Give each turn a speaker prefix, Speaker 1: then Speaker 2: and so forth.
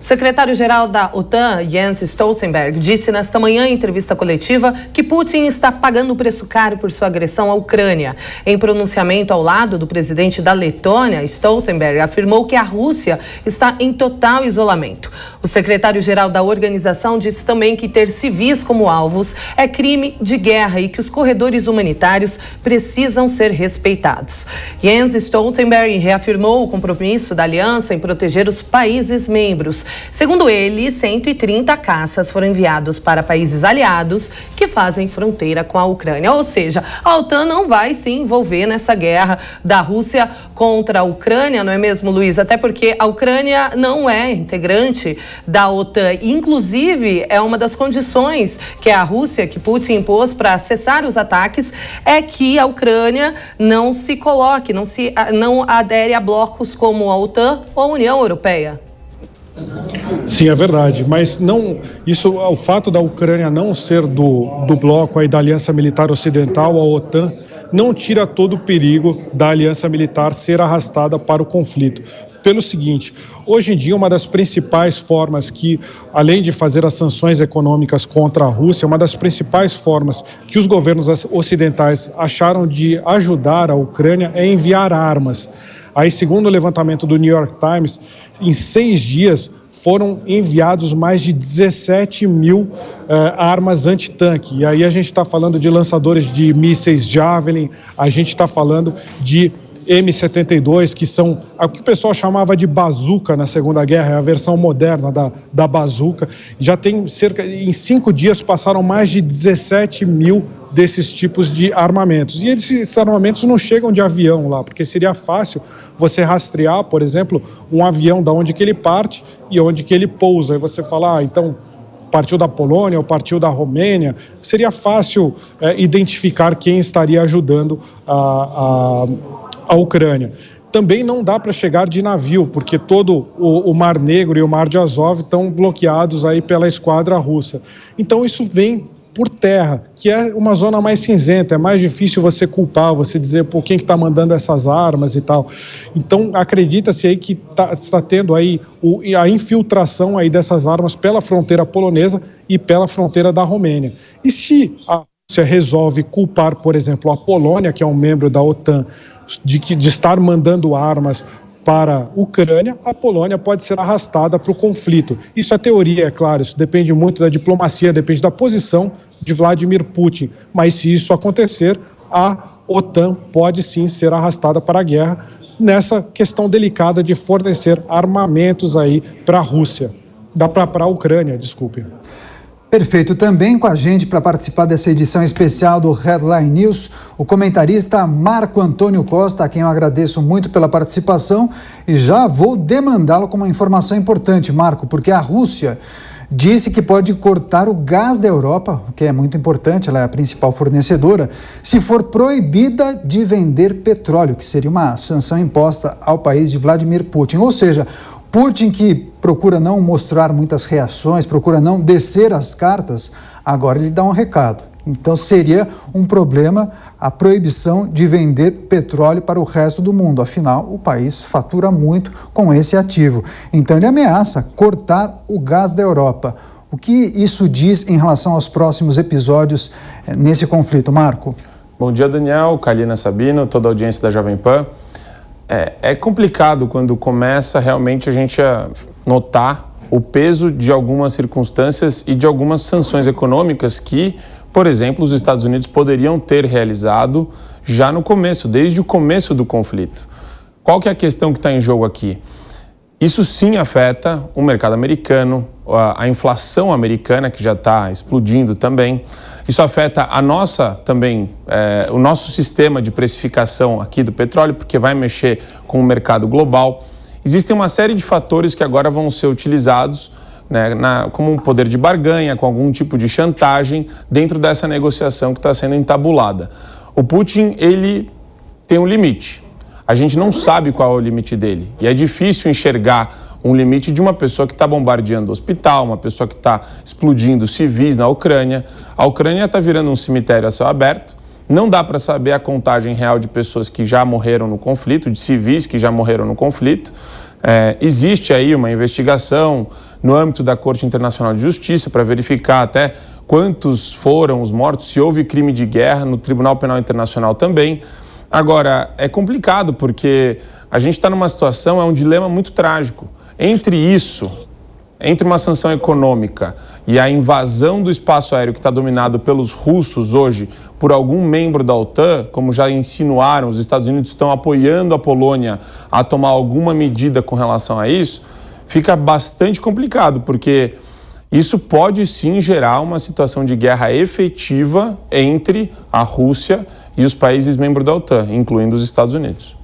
Speaker 1: O secretário-geral da OTAN, Jens Stoltenberg, disse nesta manhã em entrevista coletiva que Putin está pagando o preço caro por sua agressão à Ucrânia. Em pronunciamento ao lado do presidente da Letônia, Stoltenberg afirmou que a Rússia está em total isolamento. O secretário-geral da organização disse também que ter civis como alvos é crime de guerra e que os corredores humanitários precisam ser respeitados. Jens Stoltenberg reafirmou o compromisso da aliança em proteger os países membros. Segundo ele, 130 caças foram enviados para países aliados que fazem fronteira com a Ucrânia. Ou seja, a OTAN não vai se envolver nessa guerra da Rússia contra a Ucrânia, não é mesmo, Luiz? Até porque a Ucrânia não é integrante da OTAN. Inclusive, é uma das condições que a Rússia, que Putin impôs para cessar os ataques, é que a Ucrânia não se coloque, não adere a blocos como a OTAN ou a União Europeia.
Speaker 2: Sim, é verdade, mas não, o fato da Ucrânia não ser do bloco aí da Aliança Militar Ocidental, a OTAN, não tira todo o perigo da Aliança Militar ser arrastada para o conflito. Pelo seguinte, hoje em dia uma das principais formas que, além de fazer as sanções econômicas contra a Rússia, uma das principais formas que os governos ocidentais acharam de ajudar a Ucrânia é enviar armas. Aí, segundo o levantamento do New York Times, em 6 dias foram enviados mais de 17 mil armas antitanque. E aí a gente está falando de lançadores de mísseis Javelin, a gente está falando de M72, que são o que o pessoal chamava de bazuca na Segunda Guerra, é a versão moderna da bazuca. Já tem em 5 dias passaram mais de 17 mil desses tipos de armamentos. E esses armamentos não chegam de avião lá, porque seria fácil você rastrear, por exemplo, um avião da onde que ele parte e onde que ele pousa. Aí você fala, então partiu da Polônia ou partiu da Romênia, seria fácil identificar quem estaria ajudando a Ucrânia. Também não dá para chegar de navio, porque todo o Mar Negro e o Mar de Azov estão bloqueados aí pela esquadra russa. Então isso vem por terra, que é uma zona mais cinzenta, é mais difícil você culpar, você dizer por quem que está mandando essas armas e tal. Então acredita-se aí que está tendo aí a infiltração aí dessas armas pela fronteira polonesa e pela fronteira da Romênia. E se a Rússia resolve culpar, por exemplo, a Polônia, que é um membro da OTAN, de estar mandando armas para a Ucrânia, a Polônia pode ser arrastada para o conflito. Isso é teoria, é claro, isso depende muito da diplomacia, depende da posição de Vladimir Putin. Mas se isso acontecer, a OTAN pode sim ser arrastada para a guerra nessa questão delicada de fornecer armamentos aí para a Rússia, para a Ucrânia, desculpe.
Speaker 3: Perfeito. Também com a gente para participar dessa edição especial do Headline News, o comentarista Marco Antônio Costa, a quem eu agradeço muito pela participação e já vou demandá-lo com uma informação importante, Marco, porque a Rússia disse que pode cortar o gás da Europa, o que é muito importante, ela é a principal fornecedora, se for proibida de vender petróleo, que seria uma sanção imposta ao país de Vladimir Putin. Ou seja, Putin, que procura não mostrar muitas reações, procura não descer as cartas, agora ele dá um recado. Então seria um problema a proibição de vender petróleo para o resto do mundo. Afinal, o país fatura muito com esse ativo. Então ele ameaça cortar o gás da Europa. O que isso diz em relação aos próximos episódios nesse conflito, Marco?
Speaker 4: Bom dia, Daniel, Kalina, Sabino, toda a audiência da Jovem Pan. É complicado quando começa realmente a gente a notar o peso de algumas circunstâncias e de algumas sanções econômicas que, por exemplo, os Estados Unidos poderiam ter realizado já no começo, desde o começo do conflito. Qual que é a questão que está em jogo aqui? Isso sim afeta o mercado americano, a inflação americana, que já está explodindo também. Isso afeta a nossa também, o nosso sistema de precificação aqui do petróleo, porque vai mexer com o mercado global. Existem uma série de fatores que agora vão ser utilizados, né, como um poder de barganha, com algum tipo de chantagem dentro dessa negociação que está sendo entabulada. O Putin, ele tem um limite. A gente não sabe qual é o limite dele. E é difícil enxergar um limite de uma pessoa que está bombardeando o hospital, uma pessoa que está explodindo civis na Ucrânia. A Ucrânia está virando um cemitério a céu aberto. Não dá para saber a contagem real de pessoas que já morreram no conflito, de civis que já morreram no conflito. Existe aí uma investigação no âmbito da Corte Internacional de Justiça para verificar até quantos foram os mortos, se houve crime de guerra, no Tribunal Penal Internacional também. Agora, é complicado porque a gente está numa situação, é um dilema muito trágico. Entre uma sanção econômica e a invasão do espaço aéreo que está dominado pelos russos hoje por algum membro da OTAN, como já insinuaram, os Estados Unidos estão apoiando a Polônia a tomar alguma medida com relação a isso, fica bastante complicado, porque isso pode sim gerar uma situação de guerra efetiva entre a Rússia e os países membros da OTAN, incluindo os Estados Unidos.